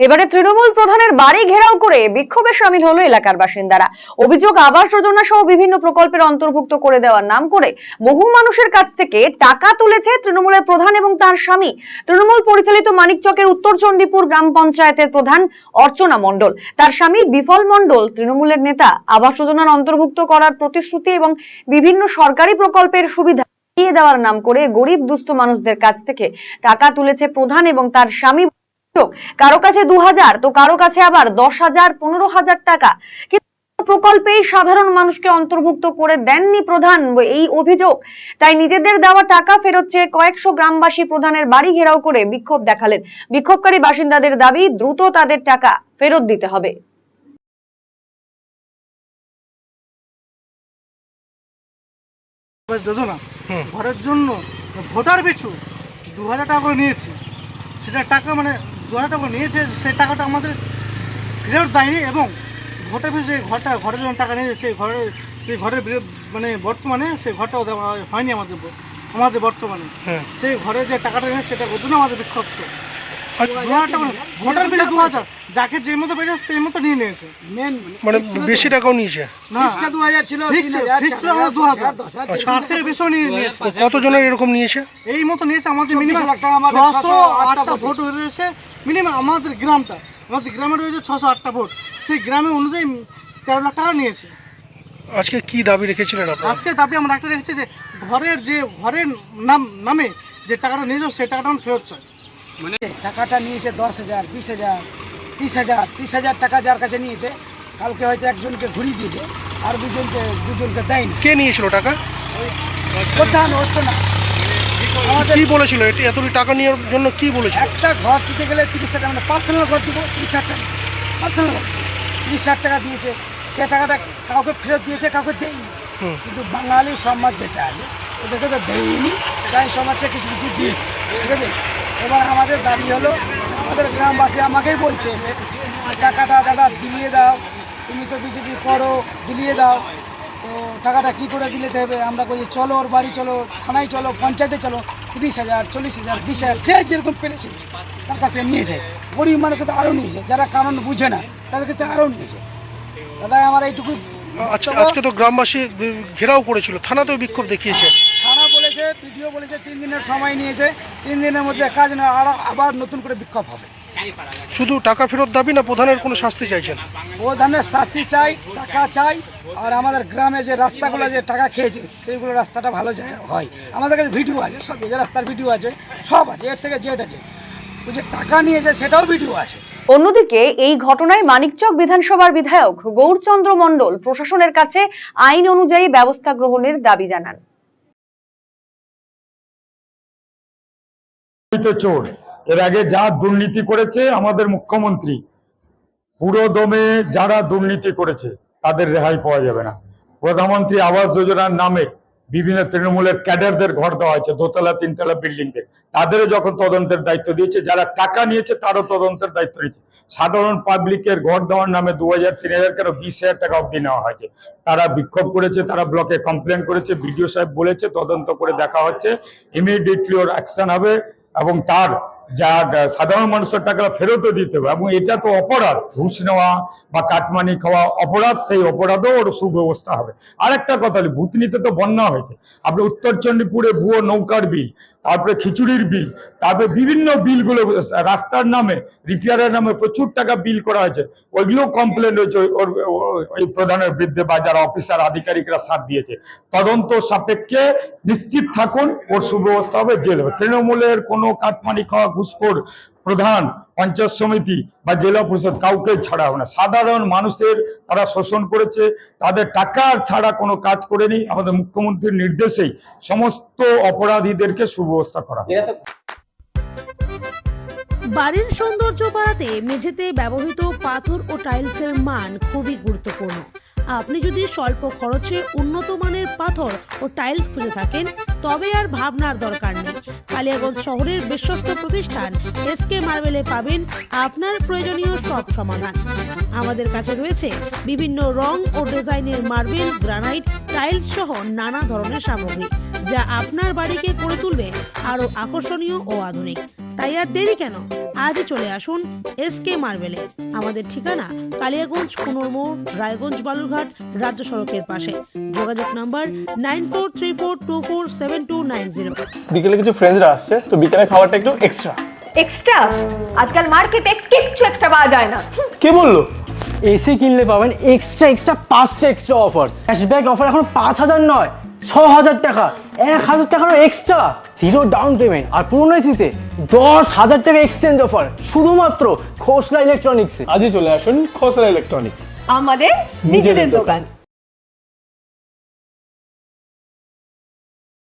এবারে তৃণমূল প্রধানের বাড়ি ঘেরাও করে বিক্ষোভে শামিল হলো এলাকার বাসিন্দারা। অভিযোগ, আবাস যোজনা সহ বিভিন্ন প্রকল্পের অন্তর্ভুক্ত করে দেওয়ার নাম করে বহু মানুষের কাছ থেকে টাকা তুলেছে তৃণমূলের প্রধান এবং তার স্বামী। তৃণমূল পরিচালিত মানিকচকের উত্তর চণ্ডীপুর গ্রাম পঞ্চায়েতের প্রধান অর্চনা মণ্ডল, তার স্বামী বিফল মণ্ডল তৃণমূলের নেতা আবাস যোজনার অন্তর্ভুক্ত করার প্রতিশ্রুতি এবং বিভিন্ন সরকারি প্রকল্পের সুবিধা দিয়ে দেওয়ার নাম করে গরিব দুস্থ মানুষদের কাছ থেকে টাকা তুলেছে প্রধান এবং তার স্বামী। কারো কাছে 2000, তো কারো কাছে আবার 10,000, 15,000 টাকা। কিন্তু প্রকল্পে সাধারণ মানুষকে অন্তর্ভুক্ত করে দেননি প্রধান, এই অভিযোগ। তাই নিজেদের দেওয়া টাকা ফেরত চেয়ে কয়েকশো গ্রামবাসী প্রধানের বাড়ি ঘেরাও করে বিক্ষোভ দেখালেন। বিক্ষোভকারী বাসিন্দাদের দাবি, দ্রুত তাদের টাকা ফেরত দিতে হবে। যোজনা ঘরের জন্য ভোটার পিছু 2000 টাকা করে নিয়েছে। সেটা টাকা মানে 2000 টাকা নিয়েছে, সেই টাকাটা আমাদের ফেরত দেয়নি। এবং ভোটার পিছু যে ঘরের জন্য টাকা নিয়েছে, সেই ঘরের মানে বর্তমানে সেই ঘরটাও দেওয়া হয়নি আমাদের বর্তমানে। সেই ঘরের যে টাকাটা নিয়েছে সেটা ওর জন্য আমাদের বিক্ষুব্ধ। 2000 টাকা ভোটার পিছু 2000, যাকে যে মতো পেয়েছে সেই মতো নিয়ে নিয়েছে। মানে বেশি টাকাও নিয়েছে না, 2000 ছিল, 2000 তার থেকে বেশি নিয়ে নিয়েছে। কতজনের এরকম নিয়েছে? এই মতো নিয়েছে আমাদের মিনিমাম 608টা ভোট হয়েছে। মিনিমাম আমাদের গ্রামের রয়েছে 608টা ভোট, সেই গ্রামে অনুযায়ী 13 লাখ টাকা নিয়েছে। আজকে কি দাবি রেখেছিলেন আপনারা? আজকে দাবি আমরা একটা রেখেছি যে ঘরের নামে যে টাকাটা নিয়েছে সেই টাকাটা আমরা ফেরত চাই। মানে টাকাটা নিয়েছে 10,000, 20,000, 30,000 টাকা যার কাছে নিয়েছে। কালকে হয়তো একজনকে ঘুরিয়ে দিয়েছে, আর দুজনকে দেয়নি। কে নিয়েছিল টাকা? প্রধান হচ্ছে না। কি বলেছিল এতটি টাকা নেওয়ার জন্য? কি বলেছিল? একটা ঘর দিতে গেলে 30,000 টাকা, মানে পার্সোনাল ঘর দিব 30,000 টাকা, পার্সোনাল ঘর 30,000 টাকা দিয়েছে। সে টাকাটা কাউকে ফেরত দিয়েছে, কাউকে দেয়নি। কিন্তু বাঙালি সমাজ যেটা আছে ওদেরকে তো দেয়নি, তাই সমাজে কিছু কিছু দিয়েছে। ঠিক আছে, এবার আমাদের দাবি হলো, আমাদের গ্রামবাসী আমাকেই বলছে যে টাকাটা দাদা দিলিয়ে দাও, তুমি তো বিজেপি করো, দিলিয়ে দাও। তো টাকাটা কী করে দিলে হবে? আমরা বলছি চলো ওর বাড়ি চলো, থানায় চলো, পঞ্চায়েতে চলো। 30,000, 40,000, 20,000 যে যেরকম পেরেছে তার কাছ থেকে নিয়েছে। গরিব মানুষকে তো আরও নিয়েছে, যারা কারণ বুঝে না তাদের কাছ থেকে আরও নিয়েছে। দাদা আমার এইটুকু। আজকে তো গ্রামবাসী ঘেরাও করেছিল, থানাতেও বিক্ষোভ দেখিয়েছে। থানা বলেছে, পিডিও বলেছে 3 দিনের সময় নিয়েছে, 3 দিনের মধ্যে কাজ না, আবার নতুন করে বিক্ষোভ হবে। শুধু টাকা ফেরত দাবি না, প্রধানের কোনো শাস্তি চাইছেন? প্রধানের শাস্তি চাই, টাকা চাই, আর আমাদের গ্রামে যে রাস্তাগুলো যে টাকা খেয়েছে সেইগুলো রাস্তাটা ভালো হয়। আমাদের কাছে ভিডিও আছে, সব যে রাস্তার ভিডিও আছে, সব আছে, এর থেকে জেড আছে। ওই যে টাকা নিয়েছে সেটাও ভিডিও আছে। অন্যদিকে এই ঘটনায় মানিকচক বিধানসভার বিধায়ক গৌরচন্দ্র মণ্ডল প্রশাসনের কাছে আইন অনুযায়ী ব্যবস্থা গ্রহণের দাবি জানান। চোর এর আগে যা দুর্নীতি করেছে আমাদের মুখ্যমন্ত্রী, পুরো দমে যারা দুর্নীতি করেছে তাদের রেহাই পাওয়া যাবে না। প্রধানমন্ত্রী আবাস যোজনার নামে বিভিন্ন তৃণমূলের ক্যাডারদের ঘর দেওয়া হয়েছে, 2তলা 3তলা বিল্ডিংদের, তাদেরও যখন তদন্তের দায়িত্ব দিয়েছে, যারা টাকা নিয়েছে তারও তদন্তের দায়িত্ব নিয়েছে। সাধারণ পাবলিকের ঘর দেওয়ার নামে 2,000, 3,000 কেন 20,000 টাকা অব্দি নেওয়া হয়েছে। তারা বিক্ষোভ করেছে, তারা ব্লকে কমপ্লেন করেছে, বিডিও সাহেব বলেছে তদন্ত করে দেখা হচ্ছে, ইমিডিয়েটলি ওর অ্যাকশন হবে এবং তার যা সাধারণ মানুষের টাকা ফেরতও দিতে হবে। এবং এটা তো অপরাধ, ঘুষ নেওয়া বা কাটমানি খাওয়া অপরাধ, সেই অপরাধও ওর সুব্যবস্থা হবে। আরেকটা কথা, ভূতনিতে তো বন্যা হয়েছে, আপনি উত্তর চণ্ডীপুরে ভুয়ো নৌকার বিল, তারপরে খিচুড়ির বিল, তারপরে বিভিন্ন বিলগুলো রাস্তার নামে, রিপেয়ারের নামে প্রচুর টাকা বিল করা হয়েছে, ওইগুলো কমপ্লেন হয়েছে ওই প্রধানের বিরুদ্ধে বা যারা অফিসার আধিকারিকরা সাথ দিয়েছে। তদন্ত সাপেক্ষে নিশ্চিত থাকুন ওর সুব্যবস্থা হবে, জেল হবে। তৃণমূলের কোনো কাটমানি খাওয়া ঘুষখোর প্রধান, পঞ্চায়েত সমিতি বা জেলা পরিষদ কাউকে ছাড়া হবে না। সাধারণ মানুষের তারা শোষণ করেছে, তাদের টাকা ছাড়া কোনো কাজ করেনি। আমাদের মুখ্যমন্ত্রীর নির্দেশেই সমস্ত অপরাধীদেরকে সুব্যবস্থা করা হবে। বাড়ির সৌন্দর্য বাড়াতে মেঝেতে ব্যবহৃত পাথর ও টাইলসের মান খুবই গুরুত্বপূর্ণ। আপনি যদি স্বল্প খরচে উন্নত মানের পাথর ও টাইলস খুঁজে থাকেন তবে আর ভাবনার দরকার নেই। কালিয়াগঞ্জ শহরের বিশ্বস্ত প্রতিষ্ঠান এসকে মার্বেলে পাবেন আপনার প্রয়োজনীয় সব সমাধান। আমাদের কাছে রয়েছে বিভিন্ন রং ও ডিজাইনের মার্বেল, গ্রানাইট, টাইলস সহ নানা ধরনের সামগ্রী, যা আপনার বাড়িকে করে তুলবে আরো আকর্ষণীয় ও আধুনিক। তাই আর দেরি কেন, আজই চলে আসুন SK মার্বেলে। আমাদের ঠিকানা কালিয়াগঞ্জ, কুনোরমোড়, রায়গঞ্জ বালুরঘাট রাজ্য সড়কের পাশে। যোগাযোগ নাম্বার 9434247290। বিকেলে কিছু ফ্রেন্ডসরা আসছে, তো বিকেলে খাবারটা একটু এক্সট্রা। এক্সট্রা? আজকাল মার্কেটে কিচ্ছু এক্সট্রা পাওয়া যায় না। কে বললো? এসি কিনলে পাবেন এক্সট্রা 5টা এক্সট্রা অফার। ক্যাশব্যাক অফার এখন 5,000 নয়, 6,000 টাকা, 1,000 টাকারও এক্সট্রা, 0 ডাউন পেমেন্ট, আর পুরনো এসিতে 10,000 টাকা এক্সচেঞ্জ অফার শুধুমাত্র খোসলা ইলেকট্রনিক্সে। আজই চলে আসুন খোসলা ইলেকট্রনিক, আমাদের নিজেদের দোকান।